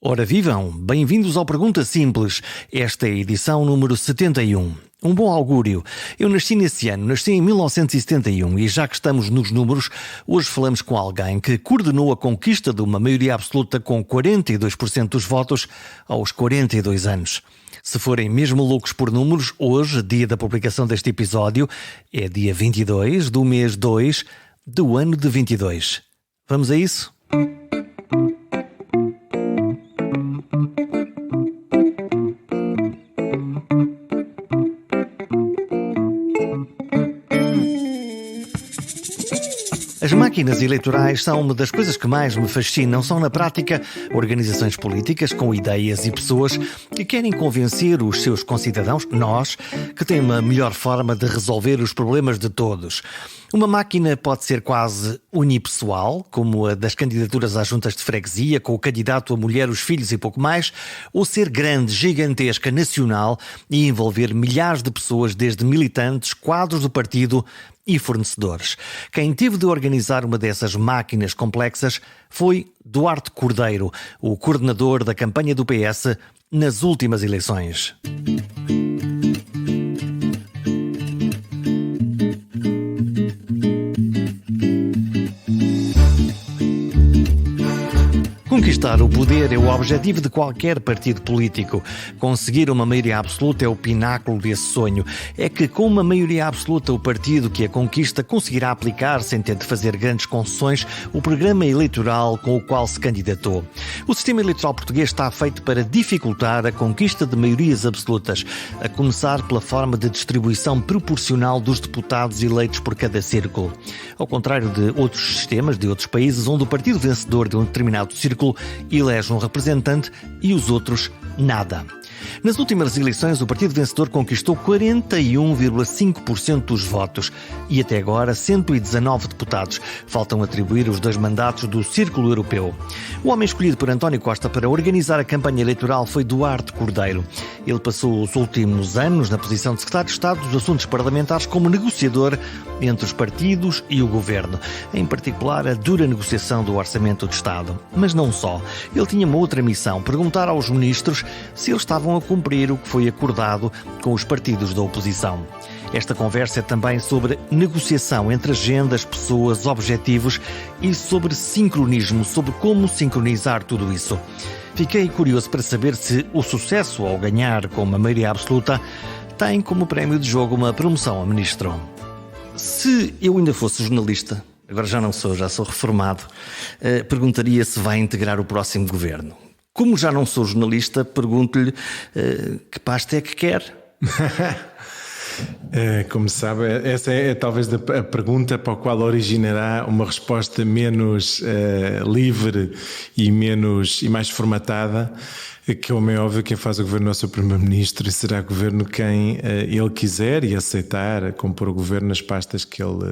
Ora vivam, bem-vindos ao Pergunta Simples. Esta é a edição número 71. Um bom augúrio. Eu nasci nesse ano, nasci em 1971 e já que estamos nos números, hoje falamos com alguém que coordenou a conquista de uma maioria absoluta com 42% dos votos aos 42 anos. Se forem mesmo loucos por números, hoje, dia da publicação deste episódio, é dia 22 do mês 2 do ano de 22. Vamos a isso? As máquinas eleitorais são uma das coisas que mais me fascinam. São, na prática, organizações políticas com ideias e pessoas que querem convencer os seus concidadãos, nós, que têm uma melhor forma de resolver os problemas de todos. Uma máquina pode ser quase unipessoal, como a das candidaturas às juntas de freguesia, com o candidato, a mulher, os filhos e pouco mais, ou ser grande, gigantesca, nacional e envolver milhares de pessoas, desde militantes, quadros do partido e fornecedores. Quem teve de organizar uma dessas máquinas complexas foi Duarte Cordeiro, o coordenador da campanha do PS nas últimas eleições. Conquistar o poder é o objetivo de qualquer partido político. Conseguir uma maioria absoluta é o pináculo desse sonho. É que com uma maioria absoluta o partido que a conquista conseguirá aplicar, sem ter de fazer grandes concessões, o programa eleitoral com o qual se candidatou. O sistema eleitoral português está feito para dificultar a conquista de maiorias absolutas, a começar pela forma de distribuição proporcional dos deputados eleitos por cada círculo. Ao contrário de outros sistemas, de outros países, onde o partido vencedor de um determinado círculo elege um representante e os outros nada. Nas últimas eleições, o partido vencedor conquistou 41,5% dos votos e até agora 119 deputados. Faltam atribuir os 2 mandatos do Círculo Europeu. O homem escolhido por António Costa para organizar a campanha eleitoral foi Duarte Cordeiro. Ele passou os últimos anos na posição de secretário de Estado dos Assuntos Parlamentares como negociador entre os partidos e o governo, em particular a dura negociação do Orçamento de Estado. Mas não só. Ele tinha uma outra missão: perguntar aos ministros se eles estavam a cumprir o que foi acordado com os partidos da oposição. Esta conversa é também sobre negociação entre agendas, pessoas, objetivos e sobre sincronismo, sobre como sincronizar tudo isso. Fiquei curioso para saber se o sucesso ao ganhar com uma maioria absoluta tem como prémio de jogo uma promoção a ministro. Se eu ainda fosse jornalista, agora já não sou, já sou reformado, perguntaria se vai integrar o próximo governo. Como já não sou jornalista, pergunto-lhe que pasta é que quer? Como sabe, essa é talvez a pergunta para a qual originará uma resposta menos livre e mais formatada, que, como é óbvio, quem faz o governo é o seu primeiro-ministro e será o governo quem ele quiser e aceitar compor o governo nas pastas que ele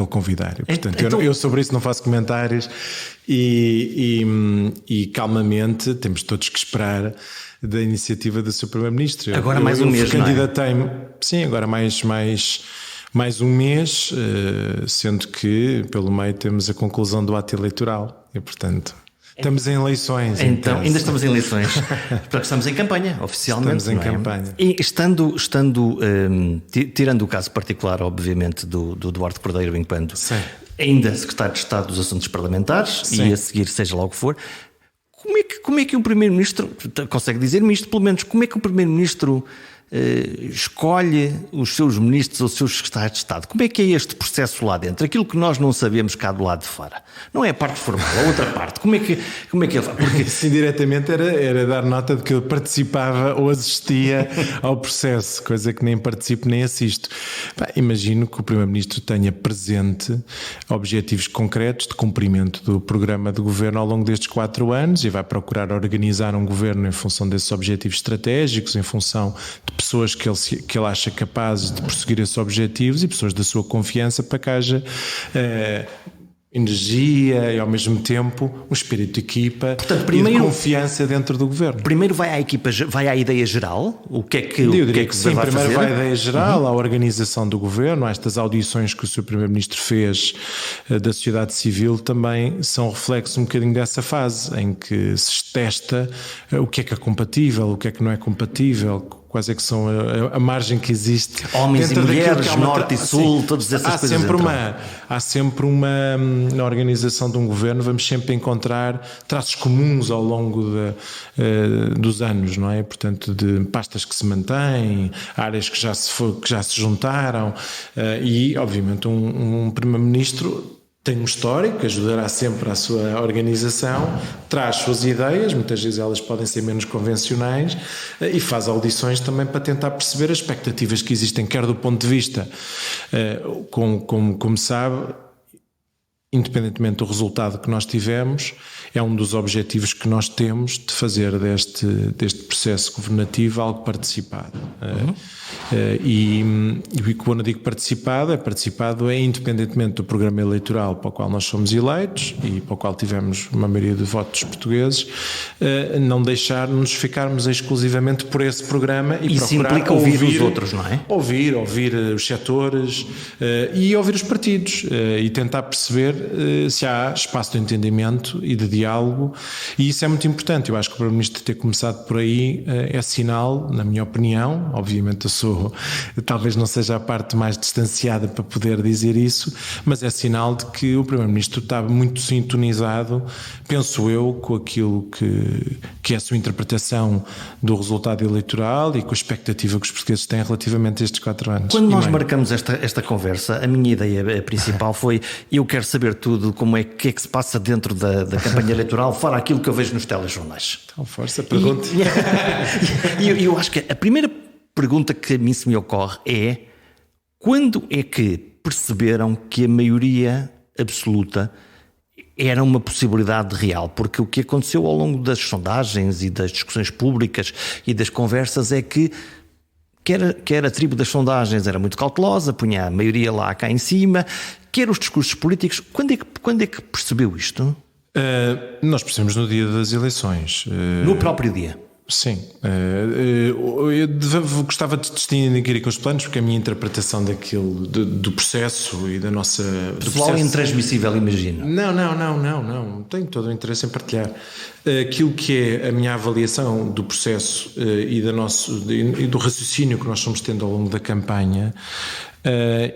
convidar. E, portanto, então, eu sobre isso não faço comentários e calmamente temos todos que esperar da iniciativa do seu primeiro-ministro. Agora mais um mês, candidatei-me, sim, agora mais um mês, sendo que pelo meio temos a conclusão do ato eleitoral e, portanto, estamos em eleições. Então, ainda estamos em eleições. Porque estamos em campanha, oficialmente. Estamos em campanha. E tirando o caso particular, obviamente, do Duarte Cordeiro, enquanto ainda secretário de Estado dos Assuntos Parlamentares, sim, e a seguir seja lá o que for, como é que um primeiro-ministro, consegue dizer-me isto, pelo menos, como é que um primeiro-ministro escolhe os seus ministros ou os seus secretários de Estado? Como é que é este processo lá dentro? Aquilo que nós não sabemos cá do lado de fora. Não é a parte formal, a outra parte. Como é que ele faz? Porque sim, diretamente era dar nota de que eu participava ou assistia ao processo, coisa que nem participo nem assisto. Imagino que o Primeiro-Ministro tenha presente objetivos concretos de cumprimento do programa de governo ao longo destes 4 anos e vai procurar organizar um governo em função desses objetivos estratégicos, em função de pessoas que ele acha capazes de prosseguir esses objetivos e pessoas da sua confiança para que haja energia e ao mesmo tempo um espírito de equipa, portanto, primeiro, e de confiança dentro do governo. Primeiro vai à equipa, vai à ideia geral, o que é que eu diria que sim, vai primeiro fazer? Vai à ideia geral, à organização do governo, estas audições que o Sr. Primeiro-Ministro fez da sociedade civil também são reflexo um bocadinho dessa fase em que se testa o que é compatível, o que é que não é compatível, quais é que são a margem que existe. Homens e mulheres, norte e sul, todas essas coisas. Há sempre uma, na organização de um governo, vamos sempre encontrar traços comuns ao longo dos anos, não é? Portanto, de pastas que se mantêm, áreas que já se juntaram e, obviamente, um Primeiro-Ministro tem um histórico, ajudará sempre à sua organização, traz suas ideias, muitas vezes elas podem ser menos convencionais, e faz audições também para tentar perceber as expectativas que existem, quer do ponto de vista, como sabe, independentemente do resultado que nós tivemos, é um dos objetivos que nós temos de fazer deste processo governativo algo participado. E quando eu digo participado é independentemente do programa eleitoral para o qual nós somos eleitos e para o qual tivemos uma maioria de votos portugueses, não deixar-nos ficarmos exclusivamente por esse programa e procurar implica ouvir os outros, não é? Ouvir os setores e ouvir os partidos e tentar perceber se há espaço de entendimento e de diálogo, e isso é muito importante. Eu acho que o Primeiro-Ministro ter começado por aí é sinal, na minha opinião. Obviamente talvez não seja a parte mais distanciada para poder dizer isso, mas é sinal de que o Primeiro-Ministro está muito sintonizado, penso eu, com aquilo que é a sua interpretação do resultado eleitoral e com a expectativa que os portugueses têm relativamente a estes 4 anos. Quando nós marcamos esta conversa, a minha ideia principal foi: eu quero saber tudo, como é que se passa dentro da campanha eleitoral, fora aquilo que eu vejo nos telejornais. Então, força, pergunte. E eu acho que a primeira pergunta que a mim se me ocorre é: quando é que perceberam que a maioria absoluta era uma possibilidade real? Porque o que aconteceu ao longo das sondagens e das discussões públicas e das conversas é que quer a tribo das sondagens era muito cautelosa, punha a maioria lá cá em cima, quer os discursos políticos. Quando é que percebeu isto? Nós percebemos no dia das eleições. No próprio dia? Sim. Eu gostava de distinguir com os planos, porque a minha interpretação daquilo, do processo e da nossa... Pessoal intransmissível, imagino. Não. Tenho todo o interesse em partilhar. Aquilo que é a minha avaliação do processo e do raciocínio que nós fomos tendo ao longo da campanha,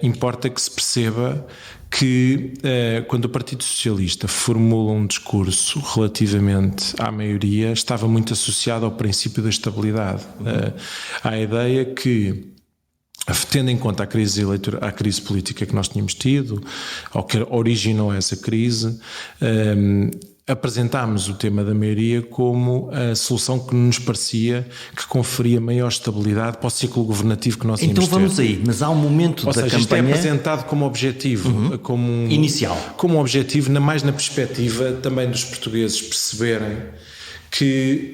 importa que se perceba que quando o Partido Socialista formula um discurso relativamente à maioria, estava muito associado ao princípio da estabilidade. À ideia que, tendo em conta a crise política que nós tínhamos tido, ou que originou essa crise, apresentámos o tema da maioria como a solução que nos parecia que conferia maior estabilidade para o ciclo governativo que nós íamos ter. Então vamos aí, mas há um momento da campanha... Isto é apresentado como objetivo, inicial. Como objetivo, mais na perspectiva também dos portugueses perceberem que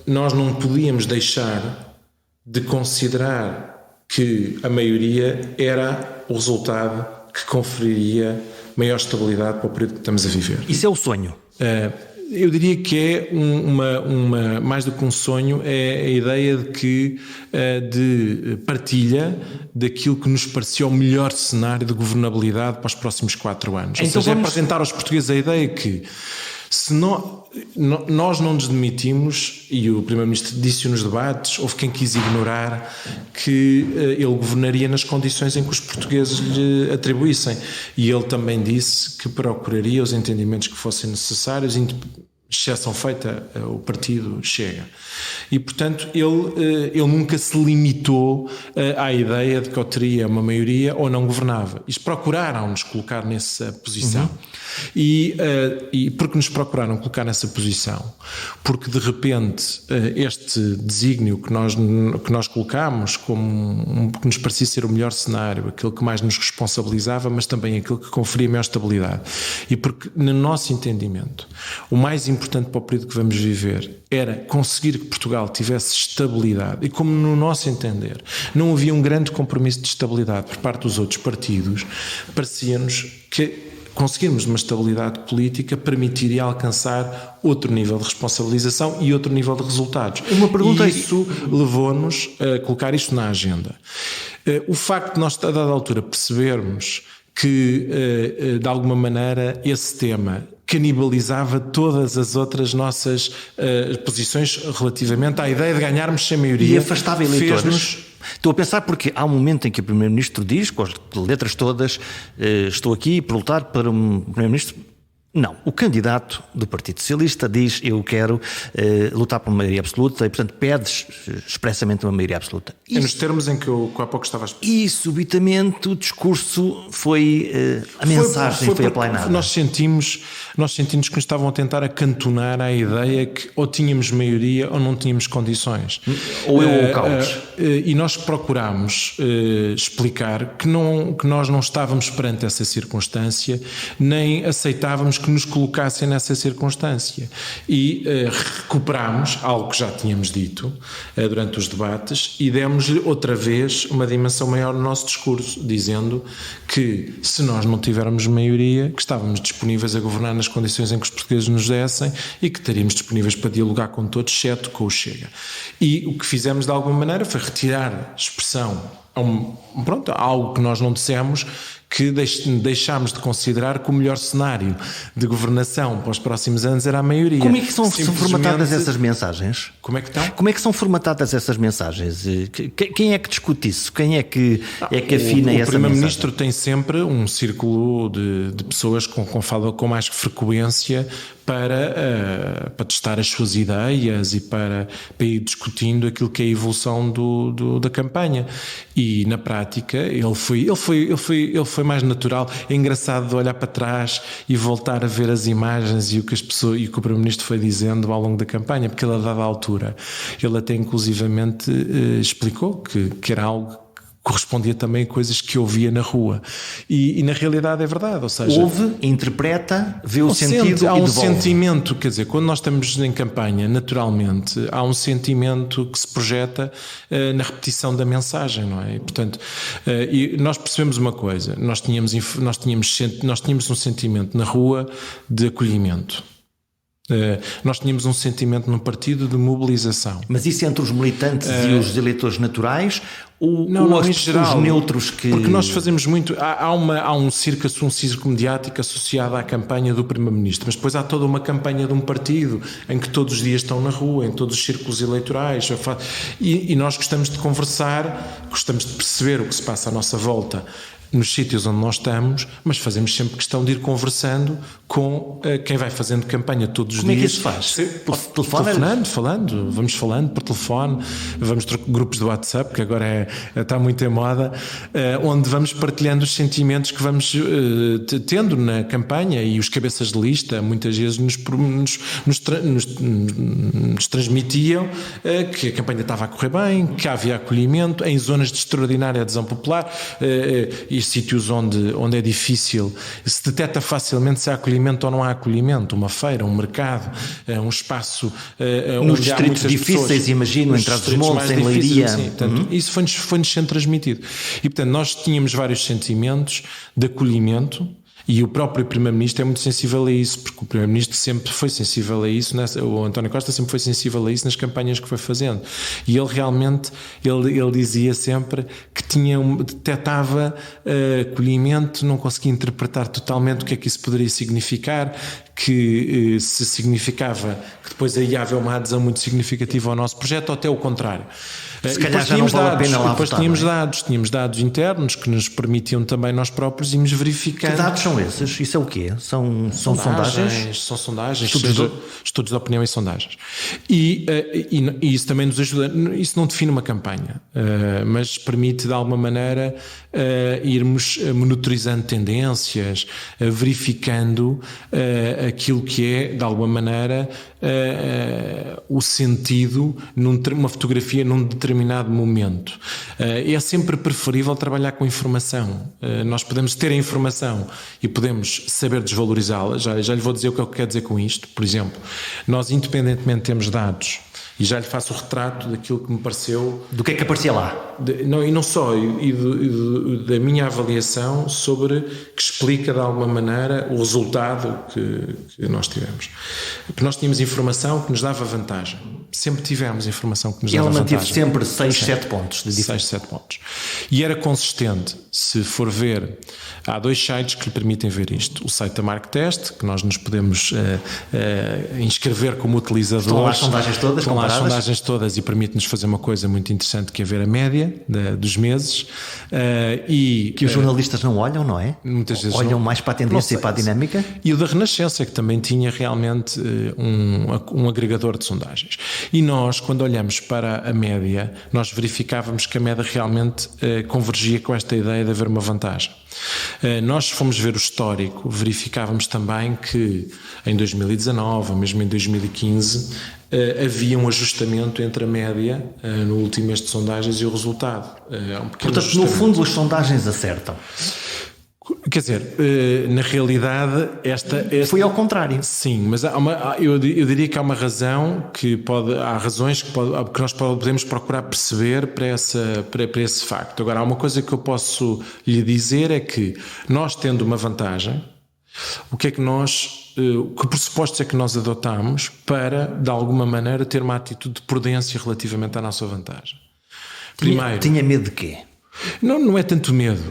nós não podíamos deixar de considerar que a maioria era o resultado que conferiria maior estabilidade para o período que estamos a viver. Isso é o sonho? Eu diria que é mais do que um sonho, é a ideia de partilha daquilo que nos parecia o melhor cenário de governabilidade para os próximos 4 anos. Então, ou seja, apresentar aos portugueses a ideia que se nós não nos demitimos, e o Primeiro-Ministro disse nos debates, houve quem quis ignorar que ele governaria nas condições em que os portugueses lhe atribuíssem, e ele também disse que procuraria os entendimentos que fossem necessários, exceção feita o partido Chega. E, portanto, ele nunca se limitou à ideia de que ou teria uma maioria ou não governava. Eles procuraram-nos colocar nessa posição. E porque nos procuraram colocar nessa posição? Porque, de repente, este desígnio que nós colocámos como que nos parecia ser o melhor cenário, aquele que mais nos responsabilizava, mas também aquele que conferia maior estabilidade. E porque, no nosso entendimento, o mais importante para o período que vamos viver era conseguir que Portugal tivesse estabilidade, e como no nosso entender não havia um grande compromisso de estabilidade por parte dos outros partidos, parecia-nos que conseguirmos uma estabilidade política, permitiria alcançar outro nível de responsabilização e outro nível de resultados. Uma pergunta... E isso levou-nos a colocar isto na agenda. O facto de nós, a dada altura, percebermos que, de alguma maneira, esse tema canibalizava todas as outras nossas posições relativamente à ideia de ganharmos sem maioria. E afastava eleitores. Estou a pensar porque há um momento em que o Primeiro-Ministro diz, com as letras todas, estou aqui para lutar para um Primeiro-Ministro. Não, o candidato do Partido Socialista diz eu quero lutar por uma maioria absoluta e, portanto, pede expressamente uma maioria absoluta. É nos termos em que eu há pouco estava a explicar. E, subitamente, o discurso foi... a mensagem foi aplainada. Nós sentimos que nos estavam a tentar acantonar a ideia que ou tínhamos maioria ou não tínhamos condições. Ou eu ou o caos. E nós procurámos explicar que nós não estávamos perante essa circunstância, nem aceitávamos que nos colocassem nessa circunstância. E recuperámos algo que já tínhamos dito durante os debates e demos-lhe outra vez uma dimensão maior no nosso discurso, dizendo que se nós não tivermos maioria, que estávamos disponíveis a governar nas condições em que os portugueses nos dessem e que estaríamos disponíveis para dialogar com todos, exceto com o Chega. E o que fizemos de alguma maneira foi retirar expressão a algo que nós não dissemos, que deixámos de considerar que o melhor cenário de governação para os próximos anos era a maioria. Como é que são formatadas essas mensagens? Como é que estão? Como é que são formatadas essas mensagens? Quem é que discute isso? Quem é que afina essa mensagem? O Primeiro-Ministro tem sempre um círculo de pessoas com fala com mais frequência para testar as suas ideias e para ir discutindo aquilo que é a evolução da campanha. E na prática ele foi mais natural. É engraçado de olhar para trás e voltar a ver as imagens e o que as pessoas e o que o Primeiro-Ministro foi dizendo ao longo da campanha, porque ele, a dada altura, ele até inclusivamente explicou que era algo correspondia também a coisas que ouvia na rua. E na realidade é verdade, ou seja... Ouve, interpreta, vê o sentido há e um devolve. sentimento, quer dizer, quando nós estamos em campanha, naturalmente, há um sentimento que se projeta na repetição da mensagem, não é? E, portanto, e nós percebemos uma coisa, nós tínhamos um sentimento na rua de acolhimento. Nós tínhamos um sentimento no partido de mobilização. Mas isso entre os militantes e os eleitores naturais ou em geral, os neutros que... Porque nós fazemos muito... Há um circo mediático associado à campanha do Primeiro-Ministro, mas depois há toda uma campanha de um partido em que todos os dias estão na rua, em todos os círculos eleitorais. E nós gostamos de conversar, gostamos de perceber o que se passa à nossa volta nos sítios onde nós estamos, mas fazemos sempre questão de ir conversando com quem vai fazendo campanha todos os dias. Como é que isso faz? Telefonando, vamos falando por telefone, vamos grupos de WhatsApp, que agora está muito em moda, onde vamos partilhando os sentimentos que vamos tendo na campanha, e os cabeças de lista muitas vezes nos transmitiam que a campanha estava a correr bem, que havia acolhimento em zonas de extraordinária adesão popular, e sítios onde é difícil, se detecta facilmente se há acolhimento ou não há acolhimento, uma feira, um mercado, um espaço nos onde distritos há difíceis, pessoas, imagino, entre os montes, em Leiria. Sim, portanto, isso foi-nos sendo transmitido. E, portanto, nós tínhamos vários sentimentos de acolhimento. E o próprio Primeiro-Ministro é muito sensível a isso, porque o Primeiro-Ministro sempre foi sensível a isso, o António Costa sempre foi sensível a isso nas campanhas que foi fazendo. E ele realmente, ele dizia sempre que detectava acolhimento, não conseguia interpretar totalmente o que é que isso poderia significar, que se significava que depois aí havia uma adesão muito significativa ao nosso projeto, ou até o contrário. Se calhar já não vale a pena lá depois votar, tínhamos dados internos que nos permitiam também nós próprios irmos verificando. Que dados são esses? Isso é o quê? São sondagens? São sondagens, estudos de opinião e sondagens. E isso também nos ajuda. Isso não define uma campanha, mas permite de alguma maneira irmos monitorizando tendências, verificando aquilo que é, de alguma maneira, o sentido numa fotografia num determinado momento. É sempre preferível trabalhar com informação. Nós podemos ter a informação e podemos saber desvalorizá-la. Já lhe vou dizer o que eu quero dizer com isto. Por exemplo, nós independentemente temos dados E já lhe faço o retrato daquilo que me pareceu. Do que é que aparecia lá? E não só, da minha avaliação sobre que explica de alguma maneira o resultado que nós tivemos. Porque nós tínhamos informação que nos dava vantagem. Sempre tivemos informação que nos dava vantagem. Ele manteve sempre 6, 7 pontos de diferença. 6, 7 pontos. E era consistente. Se for ver, há 2 sites que lhe permitem ver isto. O site da Marktest, que nós nos podemos inscrever como utilizadores. Estão lá as sondagens todas Estão lá as comparadas? sondagens todas e permite-nos fazer uma coisa muito interessante, que é ver a média dos meses. Que os jornalistas não olham, não é? Muitas vezes olham não. mais para a tendência e para a dinâmica. E o da Renascença, que também tinha realmente um agregador de sondagens. E nós, quando olhamos para a média, nós verificávamos que a média realmente convergia com esta ideia de haver uma vantagem. Nós fomos ver o histórico, verificávamos também que em 2019 ou mesmo em 2015 havia um ajustamento entre a média no último mês de sondagens e o resultado. Portanto, no fundo, as sondagens acertam. Quer dizer, na realidade, esta foi ao contrário. Sim, mas eu diria que há uma razão há razões que nós podemos procurar perceber para esse facto. Agora, há uma coisa que eu posso lhe dizer é que nós, tendo uma vantagem, que pressupostos é que nós adotamos para, de alguma maneira, ter uma atitude de prudência relativamente à nossa vantagem? Primeiro, tinha medo de quê? Não é tanto medo,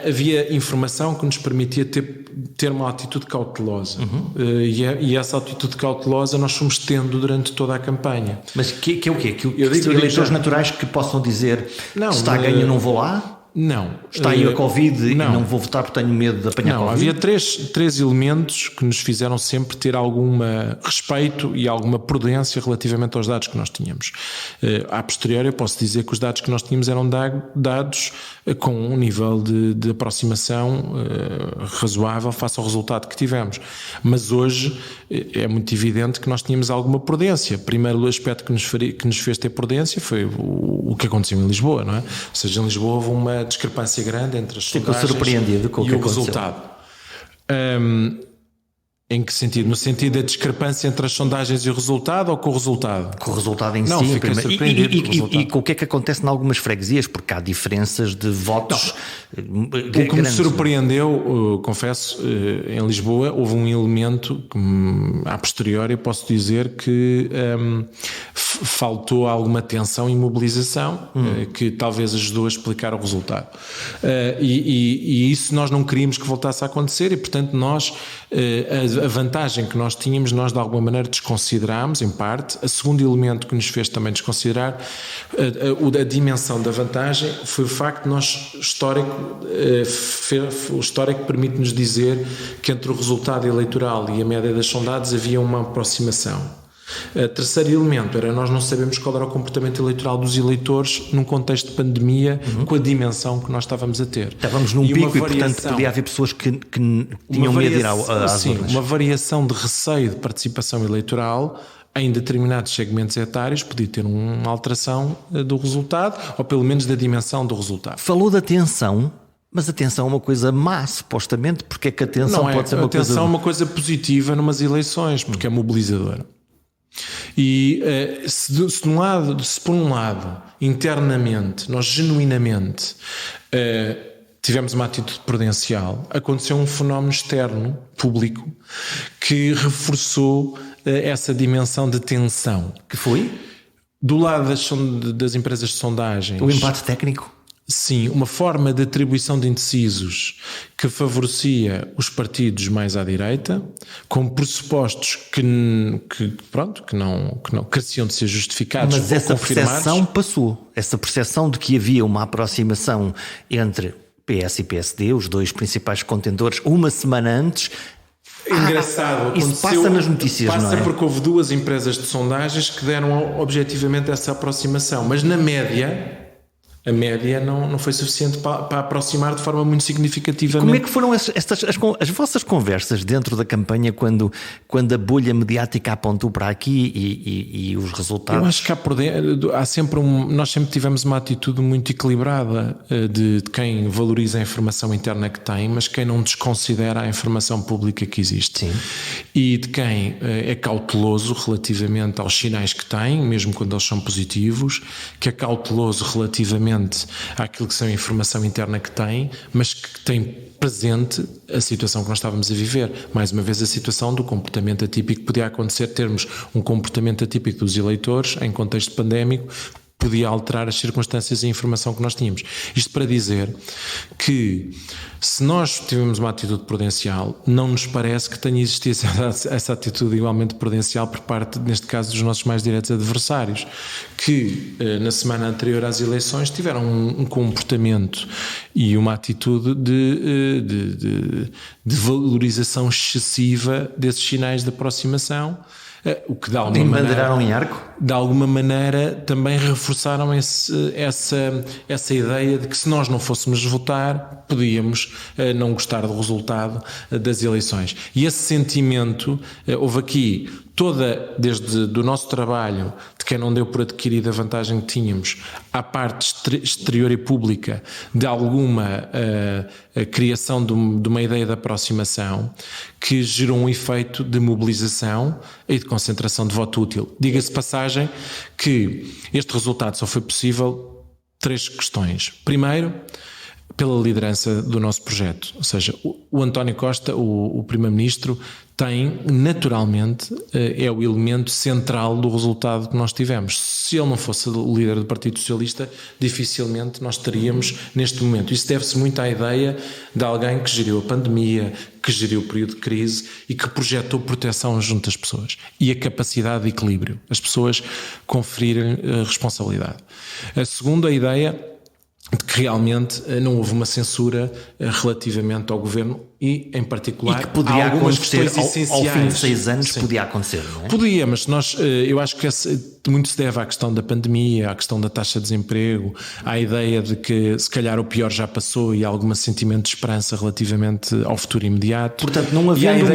havia informação que nos permitia ter uma atitude cautelosa. E essa atitude cautelosa nós fomos tendo durante toda a campanha. Mas que é o quê? Eleitores naturais que possam dizer que está a ganho, não vou lá? Não. Está aí a Covid e não vou votar porque tenho medo de apanhar Covid? Havia três elementos que nos fizeram sempre ter algum respeito e alguma prudência relativamente aos dados que nós tínhamos. A posteriori, eu posso dizer que os dados que nós tínhamos eram dados com um nível de aproximação razoável face ao resultado que tivemos. Mas hoje é muito evidente que nós tínhamos alguma prudência. Primeiro aspecto que nos fez ter prudência foi o que aconteceu em Lisboa, não é? Ou seja, em Lisboa houve uma discrepância grande entre as sondagens surpreendido com e o resultado. Em que sentido? No sentido da discrepância entre as sondagens e o resultado, ou com o resultado? Com o resultado em si. Fiquei surpreendido com o resultado. E com o que é que acontece em algumas freguesias? Porque há diferenças de votos. O que me surpreendeu, confesso, em Lisboa, houve um elemento que, a posteriori, eu posso dizer que faltou alguma tensão e mobilização, que talvez ajudou a explicar o resultado. E isso nós não queríamos que voltasse a acontecer, e portanto nós, a vantagem que nós tínhamos, nós de alguma maneira desconsiderámos, em parte. O segundo elemento que nos fez também desconsiderar a dimensão da vantagem foi o facto de nós, o histórico permite-nos dizer que entre o resultado eleitoral e a média das sondagens havia uma aproximação. Terceiro elemento era nós não sabemos qual era o comportamento eleitoral dos eleitores num contexto de pandemia, com a dimensão que nós estávamos a ter. Estávamos num pico e, portanto, podia haver pessoas que tinham medo de ir às urnas. Uma variação de receio de participação eleitoral em determinados segmentos etários podia ter uma alteração do resultado, ou pelo menos da dimensão do resultado. Falou da tensão. Mas a tensão é uma coisa má, supostamente, porque é que a tensão pode ser uma coisa... A tensão é uma coisa positiva numas eleições, porque é mobilizadora. E se por um lado, internamente, nós genuinamente tivemos uma atitude prudencial, aconteceu um fenómeno externo, público, que reforçou essa dimensão de tensão. Que foi? Do lado das empresas de sondagens... O empate técnico? Sim, uma forma de atribuição de indecisos que favorecia os partidos mais à direita, com pressupostos que não careciam de ser justificados ou confirmados. Mas essa percepção passou. Essa percepção de que havia uma aproximação entre PS e PSD, os dois principais contendores, uma semana antes... Engraçado, isso passa nas notícias, passa, não é? Porque houve duas empresas de sondagens que deram objetivamente essa aproximação, mas na média... A média não foi suficiente para aproximar de forma muito significativamente. Como é que foram as vossas conversas dentro da campanha quando a bolha mediática apontou para aqui e os resultados? Eu acho que há sempre nós sempre tivemos uma atitude muito equilibrada de quem valoriza a informação interna que tem, mas quem não desconsidera a informação pública que existe. Sim. E de quem é cauteloso relativamente aos sinais que tem, mesmo quando eles são positivos, que é cauteloso relativamente àquilo que são a informação interna que tem, mas que tem presente a situação que nós estávamos a viver. Mais uma vez, a situação do comportamento atípico. Podia acontecer termos um comportamento atípico dos eleitores em contexto pandémico, podia alterar as circunstâncias e a informação que nós tínhamos. Isto para dizer que, se nós tivermos uma atitude prudencial, não nos parece que tenha existido essa atitude igualmente prudencial por parte, neste caso, dos nossos mais diretos adversários, que na semana anterior às eleições tiveram um comportamento e uma atitude de valorização excessiva desses sinais de aproximação, o que de alguma maneira também reforçaram essa ideia de que, se nós não fôssemos votar, podíamos não gostar do resultado das eleições. E esse sentimento houve aqui desde do nosso trabalho, de quem não deu por adquirida a vantagem que tínhamos, à parte exterior e pública de alguma criação de uma ideia de aproximação que gerou um efeito de mobilização e de concentração de voto útil. Diga-se de passagem que este resultado só foi possível 3 questões. Primeiro, pela liderança do nosso projeto, ou seja, o António Costa, o Primeiro-Ministro, tem naturalmente, é o elemento central do resultado que nós tivemos. Se ele não fosse o líder do Partido Socialista, dificilmente nós teríamos neste momento. Isso deve-se muito à ideia de alguém que geriu a pandemia, que geriu o período de crise e que projetou proteção junto às pessoas. E a capacidade de equilíbrio, as pessoas conferirem responsabilidade. A segunda ideia de que realmente não houve uma censura relativamente ao governo e, em particular, e que poderia algumas acontecer questões essenciais. Ao fim de 6 anos. Sim. Podia acontecer, não é? Podia, mas eu acho que muito se deve à questão da pandemia, à questão da taxa de desemprego, à ideia de que se calhar o pior já passou e há algum sentimento de esperança relativamente ao futuro imediato. Portanto, não havendo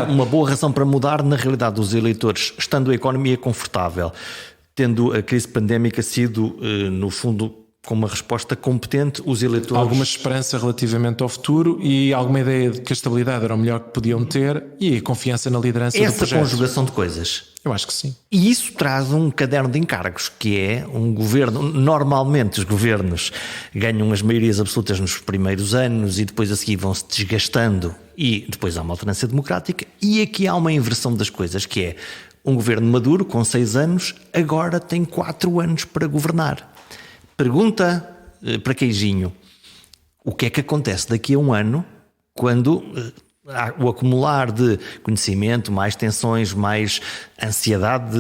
uma boa razão para mudar, na realidade, os eleitores, estando a economia confortável, tendo a crise pandémica sido, no fundo, com uma resposta competente, os eleitores... Alguma esperança relativamente ao futuro e alguma ideia de que a estabilidade era o melhor que podiam ter e a confiança na liderança do projeto. Essa conjugação de coisas. Eu acho que sim. E isso traz um caderno de encargos, que é um governo... Normalmente os governos ganham as maiorias absolutas nos primeiros anos e depois a seguir vão-se desgastando e depois há uma alternância democrática, e aqui há uma inversão das coisas, que é um governo maduro com 6 anos, agora tem 4 anos para governar. Pergunta para Queijinho: o que é que acontece daqui a um ano quando o acumular de conhecimento, mais tensões, mais ansiedade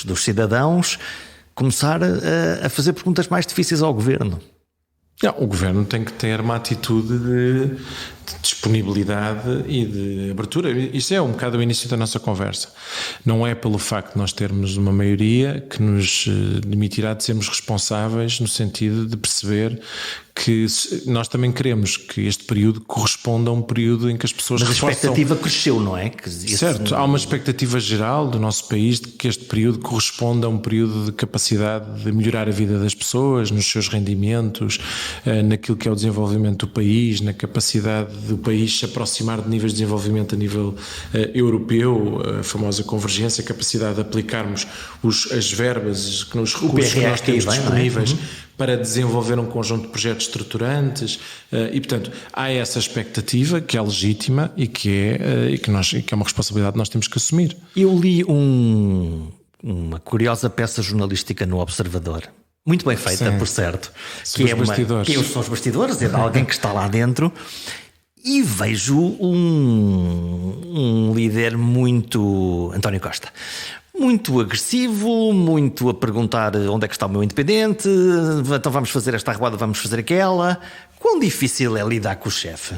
dos cidadãos começar a fazer perguntas mais difíceis ao governo? O governo tem que ter uma atitude de disponibilidade e de abertura. Isto é um bocado o início da nossa conversa. Não é pelo facto de nós termos uma maioria que nos demitirá de sermos responsáveis, no sentido de perceber que nós também queremos que este período corresponda a um período em que as pessoas reforçam... Mas a expectativa cresceu, não é? Certo, há uma expectativa geral do nosso país de que este período corresponda a um período de capacidade de melhorar a vida das pessoas, nos seus rendimentos, naquilo que é o desenvolvimento do país, na capacidade do país se aproximar de níveis de desenvolvimento a nível europeu, a famosa convergência, a capacidade de aplicarmos as verbas, os recursos que nós temos disponíveis para desenvolver um conjunto de projetos estruturantes e, portanto, há essa expectativa que é legítima e que é uma responsabilidade que nós temos que assumir. Eu li uma curiosa peça jornalística no Observador, muito bem feita, por certo, que são os bastidores, é de alguém que está lá dentro, e vejo um líder muito... António Costa. Muito agressivo, muito a perguntar onde é que está o meu independente, então vamos fazer esta arruada, vamos fazer aquela. Quão difícil é lidar com o chefe?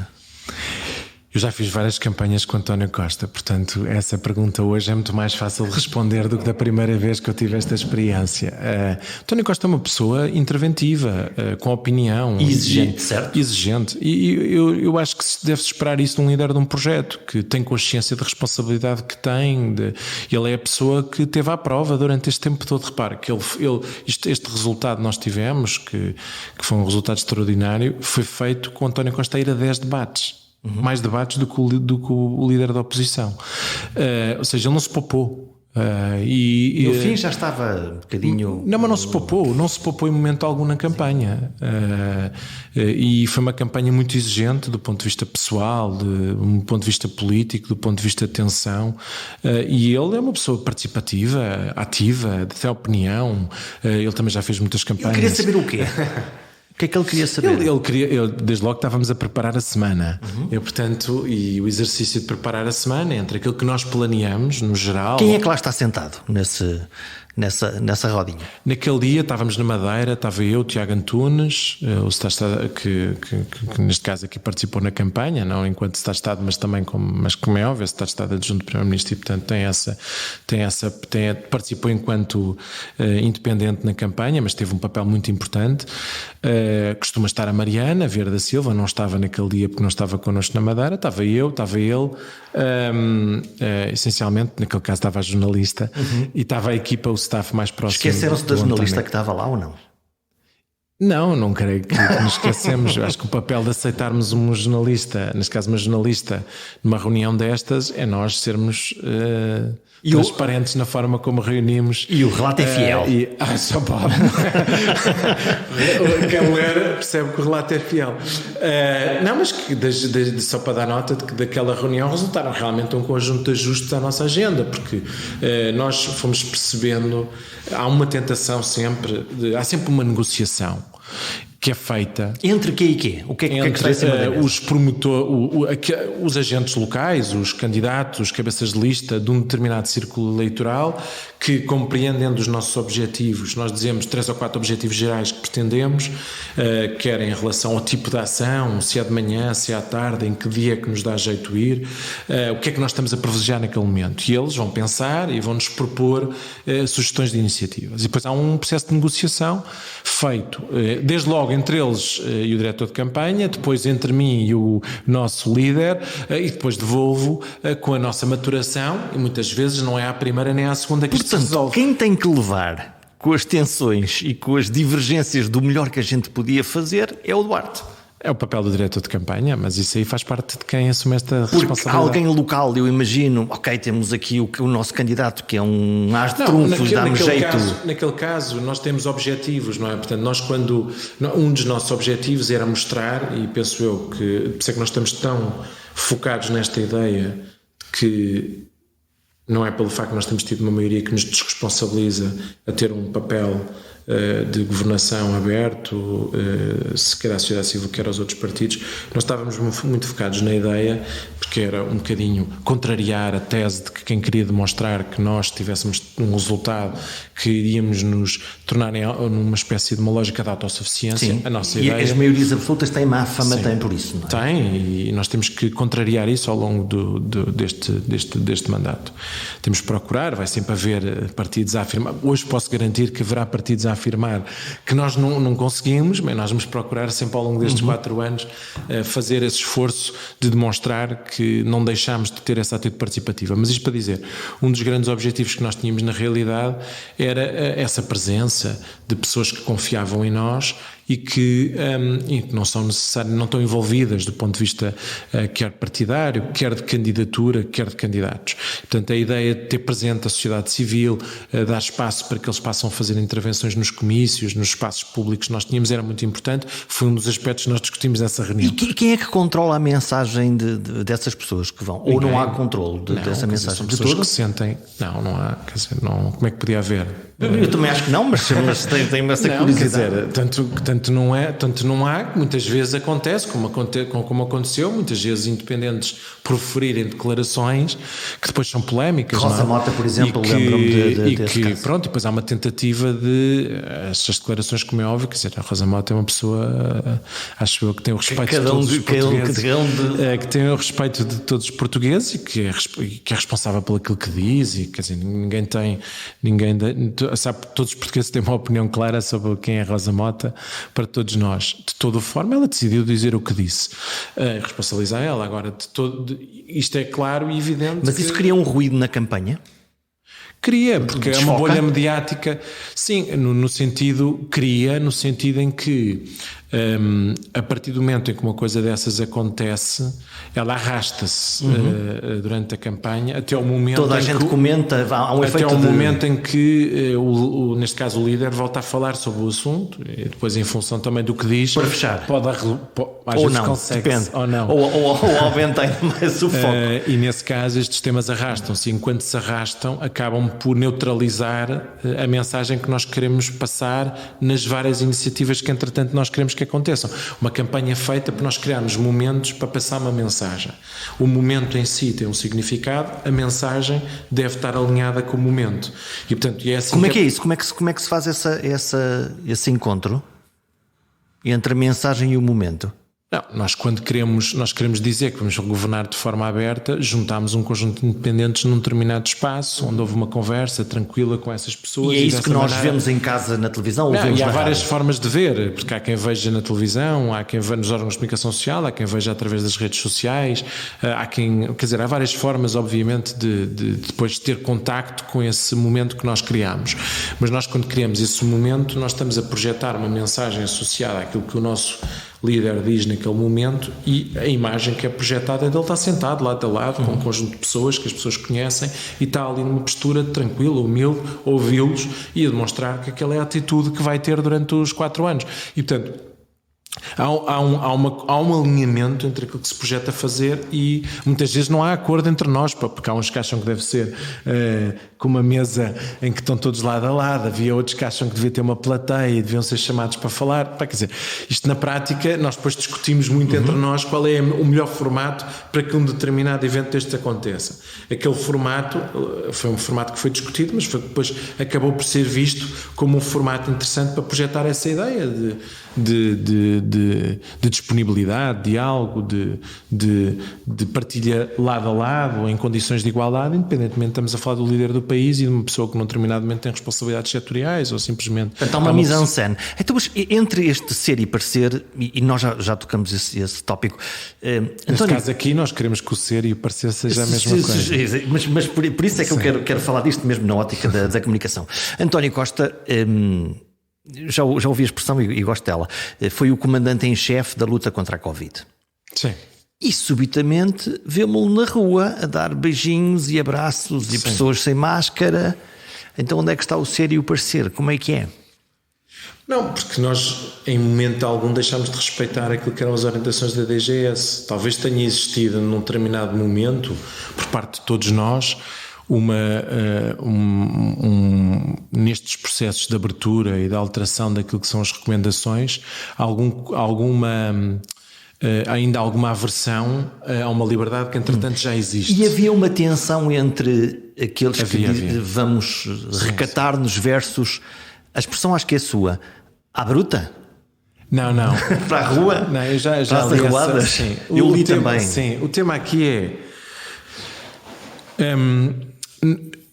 Eu já fiz várias campanhas com António Costa, portanto, essa pergunta hoje é muito mais fácil de responder do que da primeira vez que eu tive esta experiência. António Costa é uma pessoa interventiva, com opinião. Exigente, certo? Exigente. E eu acho que deve-se esperar isso de um líder de um projeto, que tem consciência da responsabilidade que tem. Ele é a pessoa que teve à prova durante este tempo todo. Repare que este resultado que nós tivemos, que foi um resultado extraordinário, foi feito com António Costa a ir a 10 debates. Mais debates do que o líder da oposição. Ou seja, ele não se poupou. No fim já estava um bocadinho... Não, mas não se poupou em momento algum na campanha. E foi uma campanha muito exigente do ponto de vista pessoal, do ponto de vista político, do ponto de vista de tensão. E ele é uma pessoa participativa, ativa, de ter opinião. Ele também já fez muitas campanhas. Eu queria saber o quê? O que é que ele queria saber? Ele desde logo estávamos a preparar a semana. E o exercício de preparar a semana, entre aquilo que nós planeamos, no geral... Quem é que lá está sentado nessa rodinha? Naquele dia estávamos na Madeira, estava eu, Tiago Antunes, o Secretário que neste caso aqui participou na campanha, não enquanto Secretário de Estado, mas como é óbvio, o Secretário de Estado adjunto do Primeiro-Ministro, e portanto participou enquanto independente na campanha, mas teve um papel muito importante. Costuma estar a Mariana Vieira da Silva, não estava naquele dia porque não estava connosco na Madeira, estava eu, estava ele, essencialmente, naquele caso estava a jornalista, e estava a equipa, o staff mais próximo. Esqueceram-se da jornalista que estava lá ou não? Não creio que nos esquecemos. Eu acho que o papel de aceitarmos um jornalista, neste caso uma jornalista, numa reunião destas, é nós sermos transparentes na forma como reunimos. E o relato é fiel. Só pode. Quem ler percebe que o relato é fiel. Não, mas que só para dar nota de que daquela reunião resultaram realmente um conjunto de ajustes à nossa agenda, porque nós fomos percebendo, há uma tentação sempre, há sempre uma negociação que é feita entre quê e quê? O que é que está em cima da mesa? Os promotores, os agentes locais, os candidatos, os cabeças de lista de um determinado círculo eleitoral que, compreendendo os nossos objetivos, nós dizemos 3 ou 4 objetivos gerais que pretendemos, quer em relação ao tipo de ação, se é de manhã, se é à tarde, em que dia é que nos dá jeito ir, o que é que nós estamos a privilegiar naquele momento. E eles vão pensar e vão-nos propor sugestões de iniciativas. E depois há um processo de negociação feito, desde logo entre eles e o diretor de campanha, depois entre mim e o nosso líder, e depois devolvo com a nossa maturação, e muitas vezes não é à primeira nem à segunda que isto se resolve. Quem tem que levar com as tensões e com as divergências do melhor que a gente podia fazer é o Duarte. É o papel do diretor de campanha, mas isso aí faz parte de quem assume esta responsabilidade. Porque alguém local, eu imagino, ok, temos aqui o nosso candidato que é um as de trunfos, dá-nos jeito. Naquele caso, nós temos objetivos, não é? Portanto, nós um dos nossos objetivos era mostrar, e penso eu que, por isso é que nós estamos tão focados nesta ideia, que não é pelo facto de nós termos tido uma maioria que nos desresponsabiliza a ter um papel de governação aberto, se quer à sociedade civil, quer aos outros partidos. Nós estávamos muito focados na ideia, porque era um bocadinho contrariar a tese de que quem queria demonstrar que nós tivéssemos um resultado que iríamos nos tornar numa espécie de uma lógica de autossuficiência. Sim. A nossa e ideia... as maiorias absolutas têm má fama, Sim. têm por isso, não é? Tem, e nós temos que contrariar isso ao longo deste mandato. Temos que procurar, vai sempre haver partidos a afirmar. Hoje posso garantir que haverá partidos a afirmar que nós não conseguimos, mas nós vamos procurar sempre ao longo destes 4 anos fazer esse esforço de demonstrar que não deixamos de ter essa atitude participativa. Mas isto para dizer, um dos grandes objetivos que nós tínhamos na realidade era essa presença de pessoas que confiavam em nós e que não são necessárias, não estão envolvidas do ponto de vista quer partidário, quer de candidatura, quer de candidatos. Portanto, a ideia de ter presente a sociedade civil, dar espaço para que eles possam fazer intervenções nos comícios, nos espaços públicos que nós tínhamos, era muito importante. Foi um dos aspectos que nós discutimos nessa reunião. E quem é que controla a mensagem dessas pessoas que vão? Ou não há controle dessa mensagem? São pessoas que sentem... Não há, quer dizer, não, como é que podia haver? Eu também acho que não, mas tenho essa curiosidade. Quer dizer, tanto Tanto não há, muitas vezes acontece, como aconteceu, muitas vezes independentes proferirem declarações que depois são polémicas. Rosa Mota, por exemplo, lembro-me desse caso. Pronto, depois há uma tentativa de estas declarações, como é óbvio, quer dizer, a Rosa Mota é uma pessoa, acho eu, que tem o respeito de todos os portugueses, que tem o respeito de todos os portugueses e que é responsável por aquilo que diz, e quer dizer, sabe, todos os portugueses têm uma opinião clara sobre quem é Rosa Mota. Para todos nós, de toda forma, ela decidiu dizer o que disse. Responsabilizar ela. Agora, isto é claro e evidente. Mas isso cria um ruído na campanha? Cria, porque é uma bolha mediática. Sim, no sentido em que a partir do momento em que uma coisa dessas acontece, ela arrasta-se durante a campanha até o momento. Toda a gente comenta, há um efeito. Até o momento em que, neste caso, o líder volta a falar sobre o assunto e depois, em função também do que diz, para fechar. Às ou vezes não, depende. Ou não. Ou aumenta ainda mais o foco. E nesse caso, estes temas arrastam-se. Enquanto se arrastam, acabam por neutralizar a mensagem que nós queremos passar nas várias iniciativas que, entretanto, nós queremos que aconteçam. Uma campanha feita para nós criarmos momentos para passar uma mensagem. O momento em si tem um significado, a mensagem deve estar alinhada com o momento. E, portanto, é assim. Como é que é isso? Como é que se faz esse encontro entre a mensagem e o momento? Não, nós queremos dizer que vamos governar de forma aberta, juntamos um conjunto de independentes num determinado espaço, onde houve uma conversa tranquila com essas pessoas. E é isso que nós vemos em casa na televisão? Ou e há várias formas de ver, porque há quem veja na televisão, há quem veja nos órgãos de comunicação social, há quem veja através das redes sociais, há várias formas, obviamente, de depois ter contacto com esse momento que nós criamos. Mas nós, quando criamos esse momento, nós estamos a projetar uma mensagem associada àquilo que o nosso líder diz naquele momento, e a imagem que é projetada é dele estar sentado lado a lado com um conjunto de pessoas que as pessoas conhecem e está ali numa postura tranquila, humilde, ouvi-los e a demonstrar que aquela é a atitude que vai ter durante os 4 anos. E, portanto, há um alinhamento entre aquilo que se projeta fazer, e muitas vezes não há acordo entre nós, porque há uns que acham que deve ser com uma mesa em que estão todos lado a lado, havia outros que acham que devia ter uma plateia e deviam ser chamados para falar. Quer dizer, isto na prática nós depois discutimos muito entre nós qual é o melhor formato para que um determinado evento deste aconteça. Aquele formato foi um formato que foi discutido, mas depois acabou por ser visto como um formato interessante para projetar essa ideia de disponibilidade, de diálogo, de partilha lado a lado, em condições de igualdade, independentemente, estamos a falar do líder do país e de uma pessoa que num determinado momento tem responsabilidades setoriais ou simplesmente... Portanto, há uma mise-en-scène. Então, mas entre este ser e parecer, e nós já tocamos esse tópico... Neste caso aqui, nós queremos que o ser e o parecer seja a mesma coisa. Mas por isso é que eu quero falar disto mesmo na ótica da comunicação. António Costa... Já ouvi a expressão e gosto dela. Foi o comandante em chefe da luta contra a Covid. Sim. E subitamente vemos-lo na rua a dar beijinhos e abraços e pessoas sem máscara. Então onde é que está o ser e o parecer? Como é que é? Não, porque nós em momento algum deixámos de respeitar aquilo que eram as orientações da DGS. Talvez tenha existido num determinado momento, por parte de todos nós, nestes processos de abertura e de alteração daquilo que são as recomendações, ainda alguma aversão a uma liberdade que entretanto já existe. E havia uma tensão entre aqueles que vamos recatar-nos versus a expressão, acho que é sua, à bruta? Não. Para a rua? Não, eu já li arruadas? Sim. Eu li também. Sim, o tema aqui é...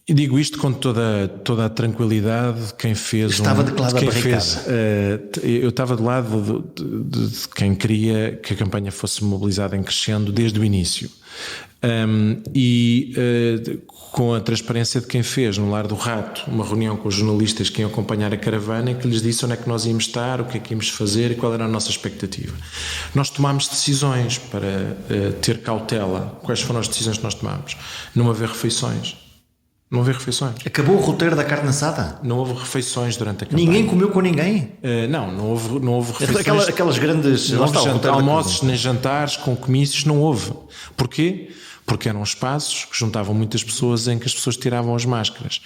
E digo isto com toda a tranquilidade. Quem fez estava de que lado da barricada? Eu estava do lado de quem queria que a campanha fosse mobilizada em crescendo desde o início, com a transparência de quem fez no Lar do Rato uma reunião com os jornalistas que iam acompanhar a caravana, em que lhes disse onde é que nós íamos estar, o que é que íamos fazer e qual era a nossa expectativa. Nós tomámos decisões para ter cautela. Quais foram as decisões que nós tomámos? Não haver refeições. Acabou o roteiro da carne assada? Não houve refeições durante a campanha. Ninguém comeu com ninguém? Não houve refeições. Aquelas grandes... Almoços nem jantares com comícios não houve. Porquê? porque eram espaços que juntavam muitas pessoas em que as pessoas tiravam as máscaras.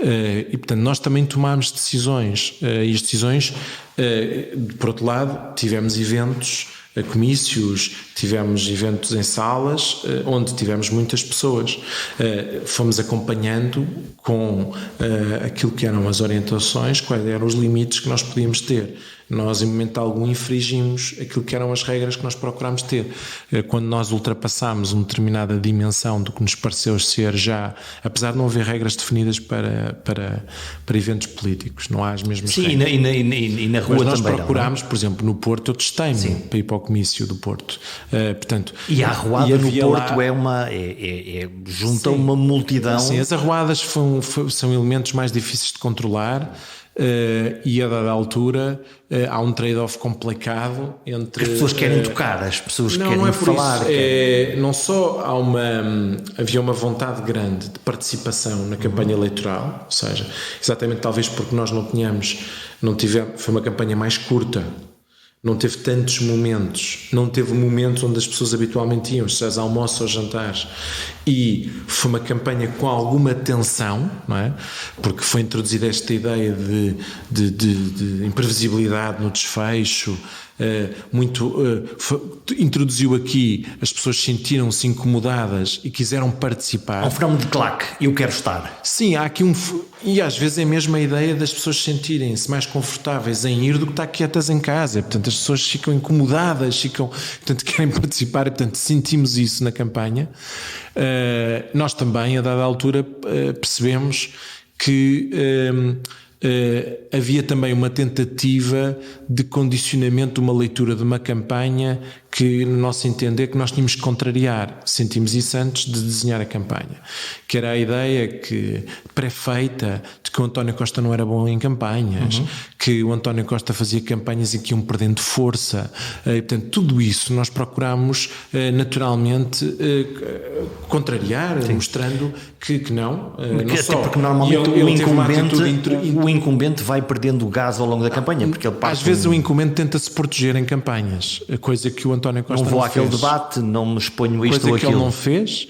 E, portanto, nós também tomámos decisões, e as decisões, por outro lado, tivemos eventos, comícios, tivemos eventos em salas onde tivemos muitas pessoas. Fomos acompanhando com aquilo que eram as orientações, quais eram os limites que nós podíamos ter. Nós, em momento algum, infringimos aquilo que eram as regras que nós procurámos ter. Quando nós ultrapassámos uma determinada dimensão do que nos pareceu ser já, apesar de não haver regras definidas para eventos políticos, não há as mesmas regras. E na rua mas nós também procurámos, por exemplo, no Porto, eu testei-me para ir para o comício do Porto. Portanto, e a arruada no Porto junta uma multidão. Sim, as arruadas são elementos mais difíceis de controlar. E a dada altura há um trade-off complicado entre... As pessoas querem tocar, as pessoas querem não é falar. Isso, não só havia uma vontade grande de participação na campanha eleitoral, ou seja, exatamente talvez porque nós não tivemos, foi uma campanha mais curta, não teve tantos momentos, não teve momentos onde as pessoas habitualmente iam, seja almoços ou jantares, e foi uma campanha com alguma tensão, não é? Porque foi introduzida esta ideia de imprevisibilidade no desfecho, introduziu aqui, as pessoas sentiram-se incomodadas e quiseram participar. Há um fenómeno de claque, eu quero estar. Sim, há aqui e às vezes é mesmo a ideia das pessoas sentirem-se mais confortáveis em ir do que estar quietas em casa. Portanto, as pessoas ficam incomodadas, portanto, querem participar e, portanto, sentimos isso na campanha. Nós também, a dada altura, percebemos que havia também uma tentativa de condicionamento de uma leitura de uma campanha que, no nosso entender, que nós tínhamos que contrariar. Sentimos isso antes de desenhar a campanha, que era a ideia que pré-feita de que o António Costa não era bom em campanhas, que o António Costa fazia campanhas em que iam perdendo força, e, portanto, tudo isso nós procurámos naturalmente contrariar, mostrando que não. Não até só. porque normalmente o incumbente vai perdendo o gás ao longo da campanha, porque ele às vezes o incumbente tenta-se proteger em campanhas, coisa que o António Costa não vou àquele debate, não me exponho isto ou aquilo. Coisa que ele não fez.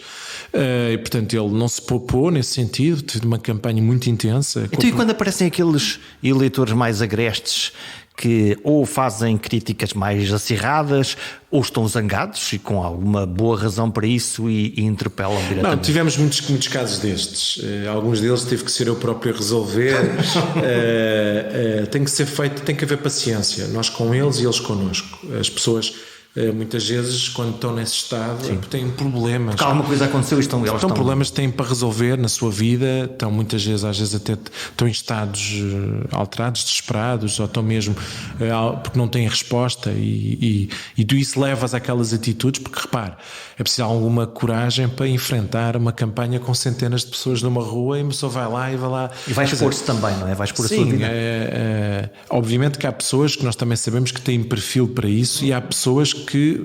E, portanto, ele não se poupou nesse sentido, teve uma campanha muito intensa. Então, e quando aparecem aqueles eleitores mais agrestes que ou fazem críticas mais acirradas ou estão zangados e com alguma boa razão para isso e interpelam diretamente? Não, tivemos muitos casos destes. Alguns deles teve que ser eu próprio a resolver. Tem que ser feito, tem que haver paciência. Nós com eles e eles connosco. As pessoas... muitas vezes, quando estão nesse estado, têm problemas. Porque alguma coisa aconteceu e estão problemas que têm para resolver na sua vida, estão muitas vezes, às vezes até estão em estados alterados, desesperados, ou estão mesmo porque não têm resposta e tu isso levas àquelas atitudes, porque repare, é preciso alguma coragem para enfrentar uma campanha com centenas de pessoas numa rua e a pessoa vai lá. E vai expor-se também, não é? Vai expor a sua vida. Obviamente que há pessoas que nós também sabemos que têm perfil para isso e há pessoas que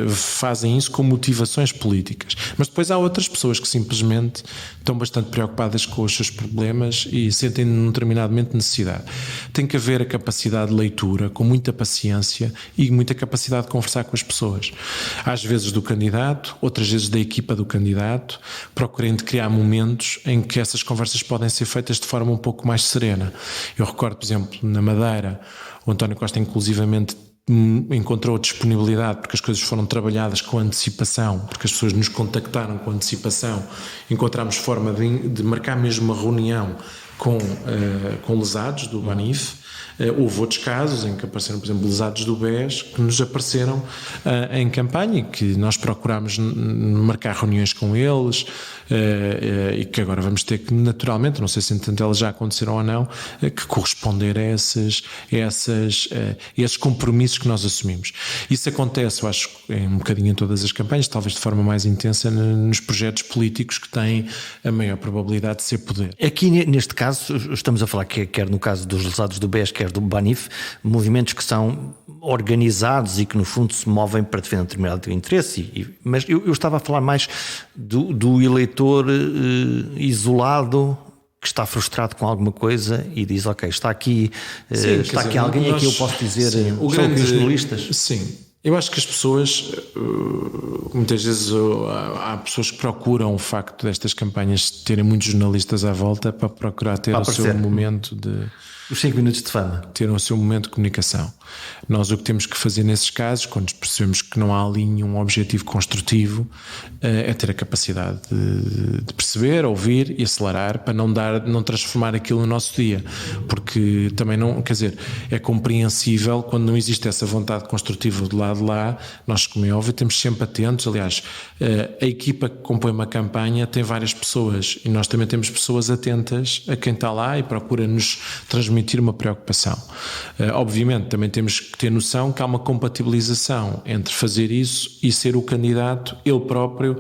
fazem isso com motivações políticas, mas depois há outras pessoas que simplesmente estão bastante preocupadas com os seus problemas e sentem num determinado momento necessidade. Tem que haver a capacidade de leitura, com muita paciência e muita capacidade de conversar com as pessoas, às vezes do candidato, outras vezes da equipa do candidato, procurando criar momentos em que essas conversas podem ser feitas de forma um pouco mais serena. Eu recordo, por exemplo, na Madeira, o António Costa inclusivamente encontrou disponibilidade, porque as coisas foram trabalhadas com antecipação, porque as pessoas nos contactaram com antecipação, encontramos forma de marcar mesmo uma reunião com lesados do Banif. Houve outros casos em que apareceram, por exemplo, lesados do BES que nos apareceram em campanha e que nós procurámos marcar reuniões com eles e que agora vamos ter que, naturalmente, não sei se entretanto elas já aconteceram ou não, que corresponder a esses compromissos que nós assumimos. Isso acontece, eu acho, um bocadinho em todas as campanhas, talvez de forma mais intensa nos projetos políticos que têm a maior probabilidade de ser poder. Aqui, neste caso, estamos a falar quer no caso dos lesados do BES, quer do Banif, movimentos que são organizados e que no fundo se movem para defender um determinado interesse, mas eu estava a falar mais do eleitor isolado que está frustrado com alguma coisa e diz, ok, está aqui alguém a que eu posso dizer, sim, são aqui os jornalistas. Sim. Eu acho que as pessoas, muitas vezes há pessoas que procuram o facto destas campanhas terem muitos jornalistas à volta para procurar ter o seu momento de... Os 5 minutos de fama. Ter o seu momento de comunicação. Nós o que temos que fazer nesses casos, quando percebemos que não há ali nenhum objetivo construtivo, é ter a capacidade de perceber, ouvir e acelerar para não transformar aquilo no nosso dia. Porque também não, quer dizer, é compreensível quando não existe essa vontade construtiva do lado de lá. Nós, como é óbvio, temos sempre atentos. Aliás, a equipa que compõe uma campanha tem várias pessoas e nós também temos pessoas atentas a quem está lá e procura nos transmitir uma preocupação. Obviamente também temos que ter noção que há uma compatibilização entre fazer isso e ser o candidato ele próprio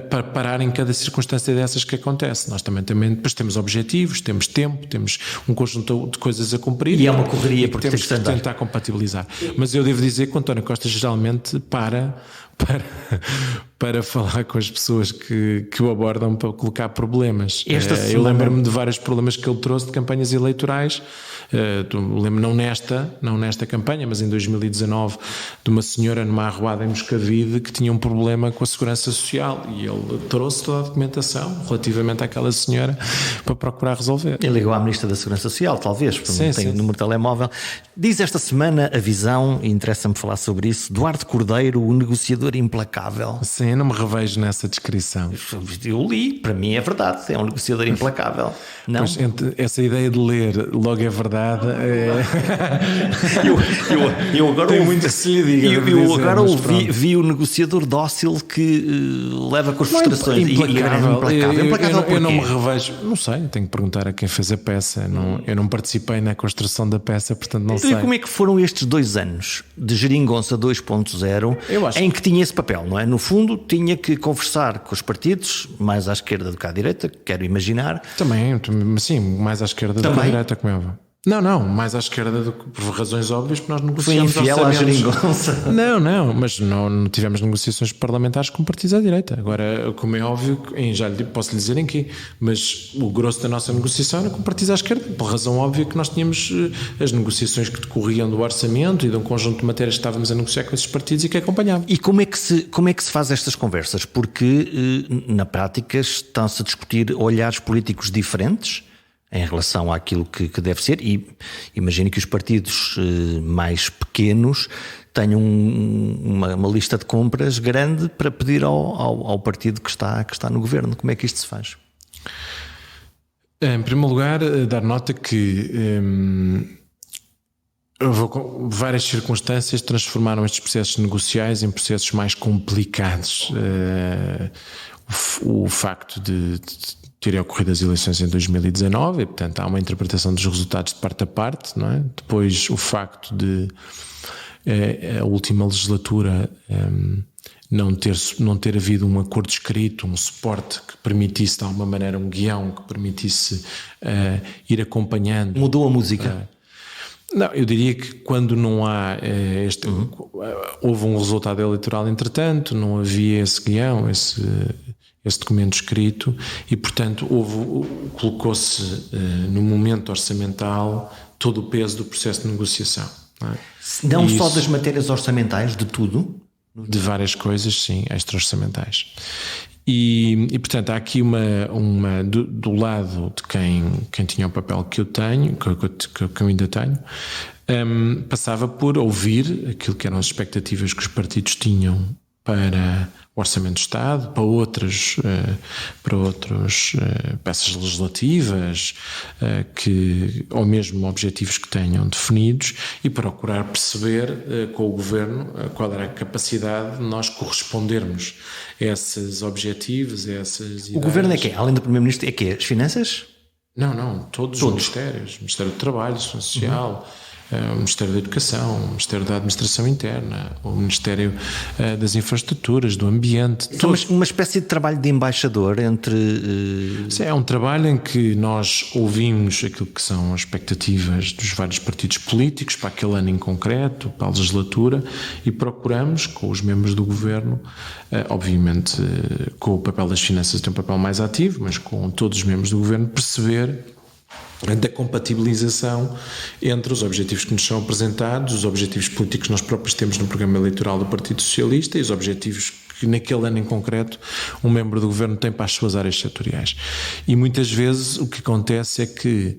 para parar em cada circunstância dessas que acontece. Nós também depois temos objetivos, temos tempo, temos um conjunto de coisas a cumprir e é uma correria porque temos que tentar compatibilizar. Mas eu devo dizer que o António Costa geralmente para falar com as pessoas que o abordam para colocar problemas. Eu lembro-me de vários problemas que ele trouxe de campanhas eleitorais. Lembro não nesta campanha, mas em 2019, de uma senhora numa arruada em Moscavide que tinha um problema com a segurança social e ele trouxe toda a documentação relativamente àquela senhora para procurar resolver. Ele ligou à Ministra da Segurança Social, talvez, porque não tem o número de telemóvel. Diz esta semana a Visão, e interessa-me falar sobre isso, Duarte Cordeiro, o negociador implacável. Sim, eu não me revejo nessa descrição. Eu li, para mim é verdade, é um negociador implacável. Não? Pois, essa ideia de ler logo é verdade. Eu agora tem muito que se lhe diga. Eu agora vi o negociador dócil que leva com as frustrações. Implacável. Implacável Eu não me revejo. Não sei, tenho que perguntar a quem fez a peça. Eu não participei na construção da peça, portanto não sei. E como é que foram estes 2 anos de Geringonça 2.0 em que tinha esse papel, não é? No fundo, tinha que conversar com os partidos, mais à esquerda do que à direita, quero imaginar. Também, sim, mais à esquerda do que à direita, como é óbvio. Não, mais à esquerda por razões óbvias, porque nós negociamos. Foi infiel à Geringonça. Não, mas não tivemos negociações parlamentares com partidos à direita. Agora, como é óbvio, posso lhe dizer em quê, mas o grosso da nossa negociação era com partidos à esquerda, por razão óbvia que nós tínhamos as negociações que decorriam do orçamento e de um conjunto de matérias que estávamos a negociar com esses partidos e que acompanhavam. E como é que se faz estas conversas? Porque, na prática, estão-se a discutir olhares políticos diferentes em relação àquilo que deve ser, e imagino que os partidos mais pequenos tenham uma lista de compras grande para pedir ao partido que está no governo. Como é que isto se faz? Em primeiro lugar, dar nota que várias circunstâncias transformaram estes processos negociais em processos mais complicados. O facto de terem ocorrido as eleições em 2019 e, portanto, há uma interpretação dos resultados de parte a parte, não é? Depois, o facto de a última legislatura não ter havido um acordo escrito, um suporte que permitisse, de alguma maneira, um guião que permitisse ir acompanhando. Mudou a música? Não, eu diria que quando não há houve um resultado eleitoral, entretanto, não havia esse guião, esse documento escrito e, portanto, colocou-se no momento orçamental todo o peso do processo de negociação. Não só das matérias orçamentais, de tudo? De várias coisas, sim, extra-orçamentais. E, portanto, há aqui do lado de quem tinha o papel que eu tenho, que eu ainda tenho, passava por ouvir aquilo que eram as expectativas que os partidos tinham para o Orçamento de Estado, para outras peças legislativas, ou mesmo objetivos que tenham definidos, e procurar perceber com o Governo qual era a capacidade de nós correspondermos a esses objetivos, a essas ideias. O Governo é quê? Além do Primeiro-Ministro, é quê? As finanças? Não, todos os ministérios. O Ministério do Trabalho, Segurança Social, o Ministério da Educação, o Ministério da Administração Interna, o Ministério das Infraestruturas, do Ambiente. Uma espécie de trabalho de embaixador entre... Sim, é um trabalho em que nós ouvimos aquilo que são as expectativas dos vários partidos políticos para aquele ano em concreto, para a legislatura, e procuramos, com os membros do Governo, obviamente com o papel das finanças tem um papel mais ativo, mas com todos os membros do Governo, perceber da compatibilização entre os objetivos que nos são apresentados, os objetivos políticos que nós próprios temos no programa eleitoral do Partido Socialista e os objetivos que naquele ano em concreto um membro do governo tem para as suas áreas setoriais. E muitas vezes o que acontece é que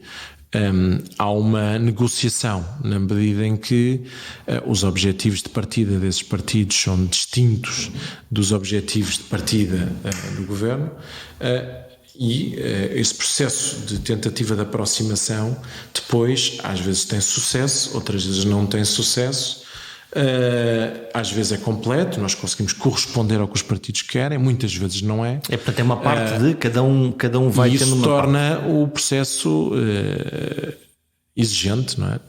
há uma negociação na medida em que os objetivos de partida desses partidos são distintos dos objetivos de partida do governo, e esse processo de tentativa de aproximação depois às vezes tem sucesso, outras vezes não tem sucesso. Às vezes é completo, nós conseguimos corresponder ao que os partidos querem, muitas vezes não é. Portanto, é uma parte de cada um vai e tendo isso uma torna parte. o processo exigente, não é?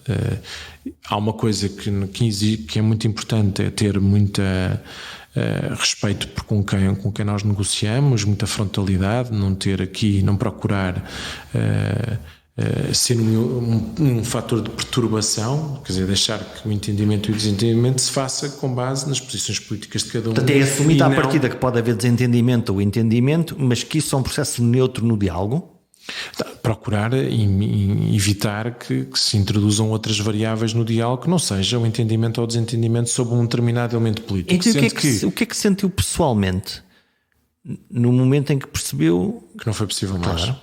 Há uma coisa que é muito importante, é ter muita respeito com quem nós negociamos, muita frontalidade, não procurar ser um fator de perturbação, quer dizer, deixar que o entendimento e o desentendimento se faça com base nas posições políticas de cada um. Portanto, é assumido à partida que pode haver desentendimento ou entendimento, mas que isso é um processo neutro no diálogo? Procurar evitar que se introduzam outras variáveis no diálogo que não seja o entendimento ou o desentendimento sobre um determinado elemento político. Então, o que é que sentiu pessoalmente no momento em que percebeu que não foi possível mais? Claro.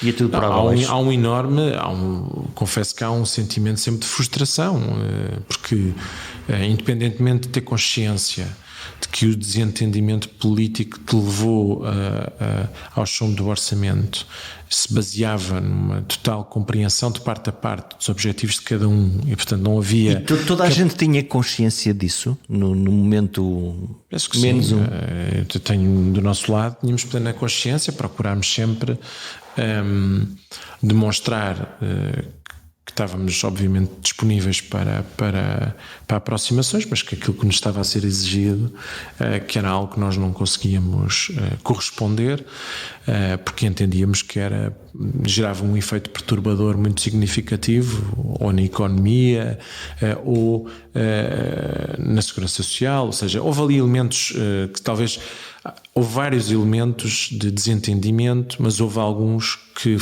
E é tudo para baixo. Confesso que há um sentimento sempre de frustração, porque independentemente de ter consciência de que o desentendimento político que levou ao chumbo do orçamento se baseava numa total compreensão de parte a parte dos objetivos de cada um e portanto não havia... E toda a gente tinha consciência disso no momento... Penso que menos sim. Eu tenho do nosso lado, tínhamos plena consciência, procurámos sempre demonstrar que estávamos obviamente disponíveis para aproximações, mas que aquilo que nos estava a ser exigido que era algo que nós não conseguíamos corresponder, porque entendíamos que gerava um efeito perturbador muito significativo ou na economia ou na segurança social, ou seja, houve ali elementos que talvez... Houve vários elementos de desentendimento, mas houve alguns que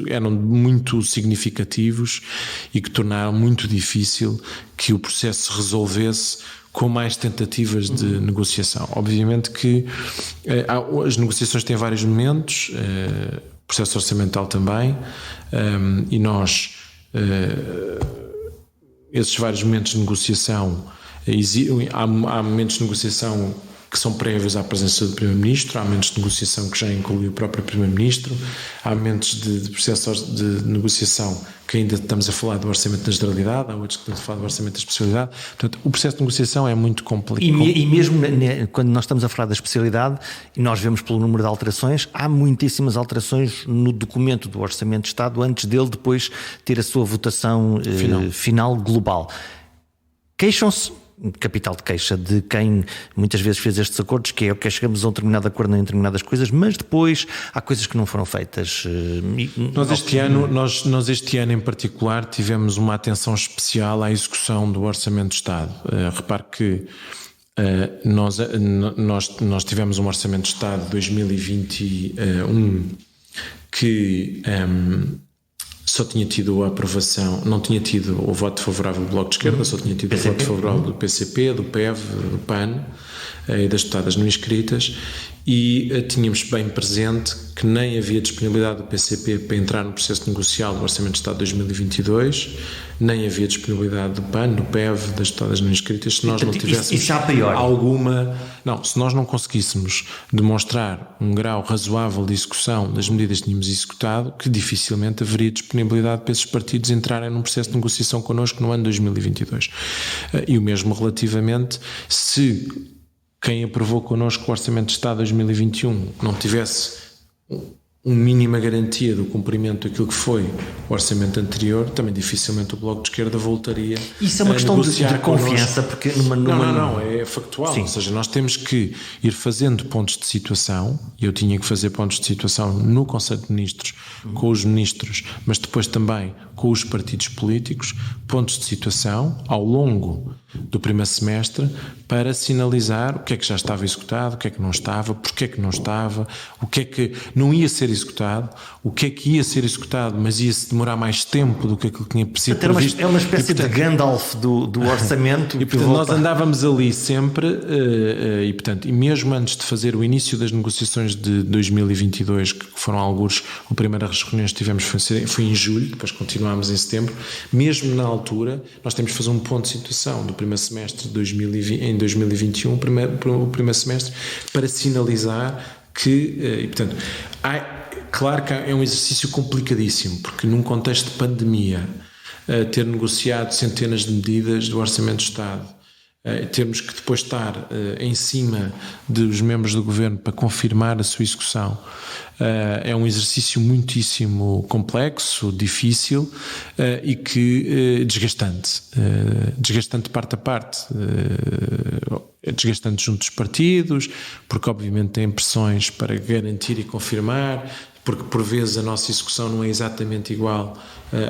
eram muito significativos e que tornaram muito difícil que o processo se resolvesse com mais tentativas de negociação. Obviamente que as negociações têm vários momentos, o processo orçamental também, e nós, esses vários momentos de negociação, há momentos de negociação que são prévios à presença do Primeiro-Ministro, há momentos de negociação que já inclui o próprio Primeiro-Ministro, há momentos de processo de negociação que ainda estamos a falar do orçamento da generalidade, há outros que estamos a falar do orçamento da especialidade. Portanto, o processo de negociação é muito complicado. E mesmo quando nós estamos a falar da especialidade, e nós vemos pelo número de alterações, há muitíssimas alterações no documento do Orçamento de Estado antes dele depois ter a sua votação final global. Queixam-se, capital de queixa de quem muitas vezes fez estes acordos, que é que chegamos a um determinado acordo em determinadas coisas, mas depois há coisas que não foram feitas. Nós este ano em particular tivemos uma atenção especial à execução do Orçamento de Estado. Repare que nós tivemos um Orçamento de Estado de 2021 que só tinha tido a aprovação, não tinha tido o voto favorável do Bloco de Esquerda, só tinha tido o voto favorável do PCP, do PEV, do PAN e das deputadas não inscritas, e tínhamos bem presente que nem havia disponibilidade do PCP para entrar no processo negocial do Orçamento de Estado de 2022, nem havia disponibilidade do PAN, do PEV, das deputadas não inscritas, se nós não tivéssemos se nós não conseguíssemos demonstrar um grau razoável de execução das medidas que tínhamos executado, que dificilmente haveria disponibilidade para esses partidos entrarem num processo de negociação connosco no ano 2022. E o mesmo relativamente, se quem aprovou connosco o Orçamento de Estado de 2021 não tivesse uma mínima garantia do cumprimento daquilo que foi o orçamento anterior, também dificilmente o Bloco de Esquerda voltaria a negociar. Isso é uma questão de confiança, porque Não, é factual. Sim. Ou seja, nós temos que ir fazendo pontos de situação, e eu tinha que fazer pontos de situação no Conselho de Ministros, com os ministros, mas depois também com os partidos políticos, pontos de situação ao longo do primeiro semestre para sinalizar o que é que já estava executado, o que é que não estava, porque é que não estava, o que é que não ia ser executado, o que é que ia ser executado, mas ia-se demorar mais tempo do que aquilo que tinha sido previsto. É uma espécie de Gandalf do orçamento. E portanto nós andávamos ali sempre e mesmo antes de fazer o início das negociações de 2022, que foram alguns, a primeira reunião que tivemos foi em julho, depois continuámos em setembro, mesmo na altura nós temos de fazer um ponto de situação do primeiro semestre de 2021, o primeiro semestre, para sinalizar que, e portanto, claro que é um exercício complicadíssimo, porque num contexto de pandemia, ter negociado centenas de medidas do Orçamento do Estado, termos que depois estar em cima dos membros do Governo para confirmar a sua execução, é um exercício muitíssimo complexo, difícil e que desgastante de parte a parte, desgastante junto dos partidos, porque obviamente tem pressões para garantir e confirmar, porque por vezes a nossa execução não é exatamente igual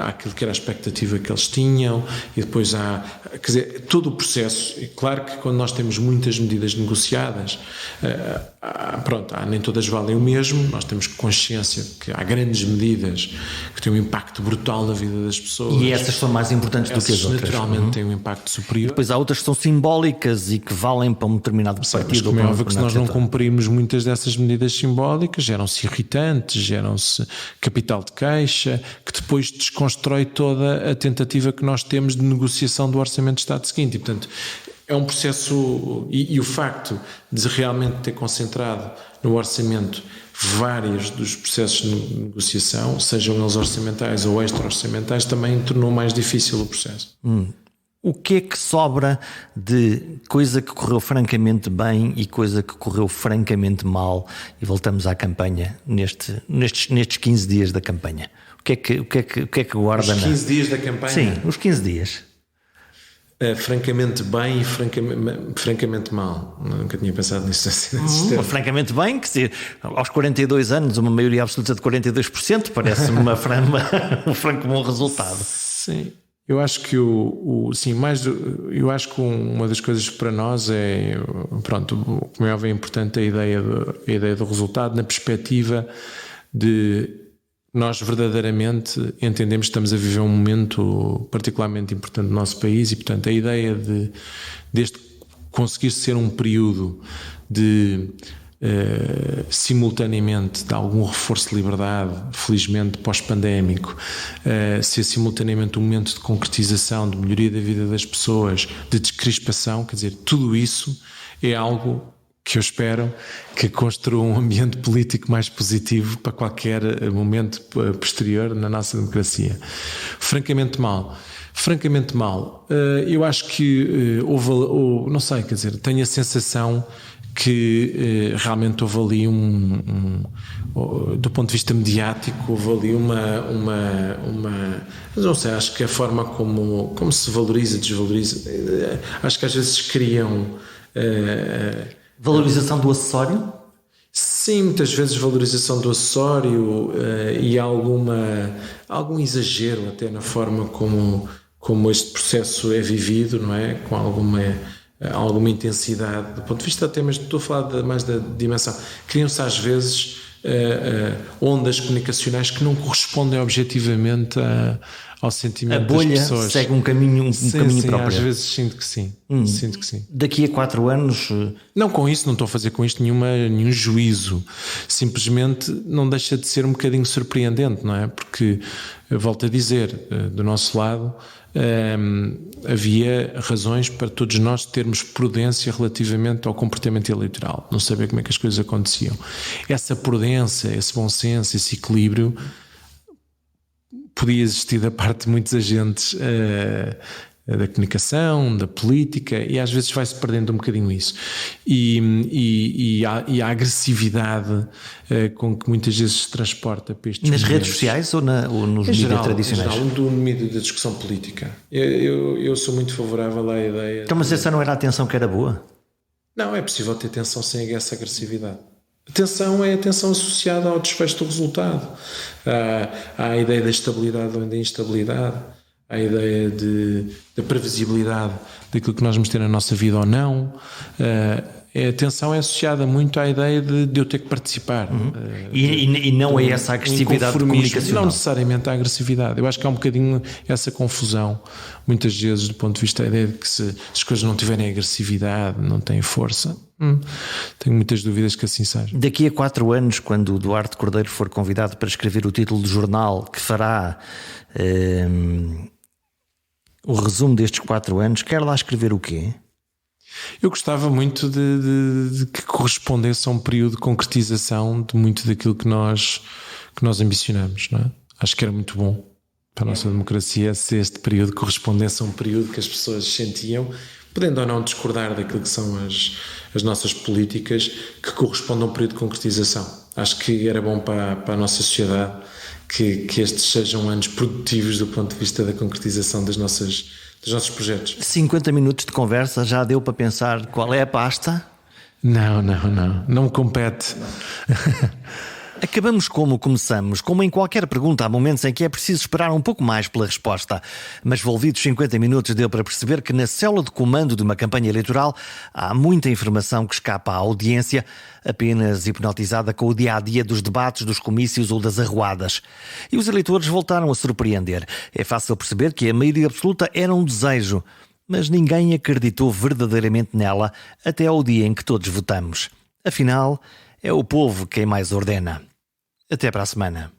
àquilo que era a expectativa que eles tinham, e depois quer dizer, todo o processo. E claro que quando nós temos muitas medidas negociadas, nem todas valem o mesmo, nós temos consciência de que há grandes medidas que têm um impacto brutal na vida das pessoas. E essas são mais importantes do que as outras. Naturalmente têm um impacto superior. Depois há outras que são simbólicas e que valem para um determinado partido. Mas como é óbvio que se nós não cumprirmos muitas dessas medidas simbólicas, geram-se irritantes, geram-se capital de queixa, que depois desconstrói toda a tentativa que nós temos de negociação do Orçamento de Estado seguinte. E, portanto, é um processo, e o facto de realmente ter concentrado no orçamento vários dos processos de negociação, sejam eles orçamentais ou extra-orçamentais, também tornou mais difícil o processo. O que é que sobra de coisa que correu francamente bem e coisa que correu francamente mal? E voltamos à campanha, nestes 15 dias da campanha. O que é que guarda? Os 15 dias da campanha? Sim, os 15 dias. Francamente bem e francamente mal. Nunca tinha pensado nisso assim. Francamente bem, que aos 42 anos, uma maioria absoluta de 42%, parece-me um franco bom resultado. Sim. Eu acho que eu acho que uma das coisas que para nós é, como é óbvio, é importante a ideia do resultado na perspectiva de nós verdadeiramente entendemos que estamos a viver um momento particularmente importante no nosso país e, portanto, a ideia deste conseguir ser um período de simultaneamente de algum reforço de liberdade, felizmente pós-pandémico, ser simultaneamente um momento de concretização, de melhoria da vida das pessoas, de descrispação, quer dizer, tudo isso é algo que eu espero que construa um ambiente político mais positivo para qualquer momento posterior na nossa democracia. Francamente mal, eu acho que não sei, quer dizer, tenho a sensação que realmente houve ali do ponto de vista mediático, houve ali não sei, acho que a forma como se valoriza, desvaloriza, acho que às vezes criam valorização do acessório? Sim, muitas vezes valorização do acessório e algum exagero até na forma como este processo é vivido, não é? Com alguma intensidade, do ponto de vista até, mas estou a falar mais da dimensão. Criam-se às vezes ondas comunicacionais que não correspondem objetivamente ao sentimento das pessoas. A bolha segue um caminho próprio. Às vezes sinto que sim. Sinto que sim. Daqui a 4 anos... Não estou a fazer com isto nenhum juízo. Simplesmente não deixa de ser um bocadinho surpreendente, não é? Porque, volto a dizer, do nosso lado, havia razões para todos nós termos prudência relativamente ao comportamento eleitoral, não saber como é que as coisas aconteciam. Essa prudência, esse bom senso, esse equilíbrio podia existir da parte de muitos agentes da comunicação, da política, e às vezes vai-se perdendo um bocadinho isso. E a agressividade com que muitas vezes se transporta para estes nas momentos. Redes sociais ou nos mídias tradicionais? Em geral, no meio da discussão política. Eu sou muito favorável à ideia... Então, mas essa não era a tensão que era boa? Não, é possível ter tensão sem essa agressividade. A tensão é a tensão associada ao desfecho do resultado. Há a ideia da estabilidade ou da instabilidade. à ideia da previsibilidade daquilo que nós vamos ter na nossa vida ou não. A tensão é associada muito à ideia de eu ter que participar. E não é essa agressividade comunicacional. Não necessariamente a agressividade. Eu acho que há um bocadinho essa confusão, muitas vezes, do ponto de vista da ideia de que se as coisas não tiverem agressividade, não têm força. Tenho muitas dúvidas que assim seja. Daqui a 4 anos, quando o Duarte Cordeiro for convidado para escrever o título do jornal que fará o resumo destes 4 anos, quer lá escrever o quê? Eu gostava muito de que correspondesse a um período de concretização de muito daquilo que nós ambicionamos, não é? Acho que era muito bom para a nossa democracia se este período correspondesse a um período que as pessoas sentiam, podendo ou não discordar daquilo que são as nossas políticas, que correspondam a um período de concretização. Acho que era bom para a nossa sociedade que estes sejam anos produtivos do ponto de vista da concretização dos nossos projetos. 50 minutos de conversa, já deu para pensar qual é a pasta? Não me compete. Acabamos como começamos. Como em qualquer pergunta, há momentos em que é preciso esperar um pouco mais pela resposta. Mas volvidos 50 minutos deu para perceber que na célula de comando de uma campanha eleitoral há muita informação que escapa à audiência, apenas hipnotizada com o dia-a-dia dos debates, dos comícios ou das arruadas. E os eleitores voltaram a surpreender. É fácil perceber que a maioria absoluta era um desejo, mas ninguém acreditou verdadeiramente nela até ao dia em que todos votamos. Afinal, é o povo quem mais ordena. Até para a semana.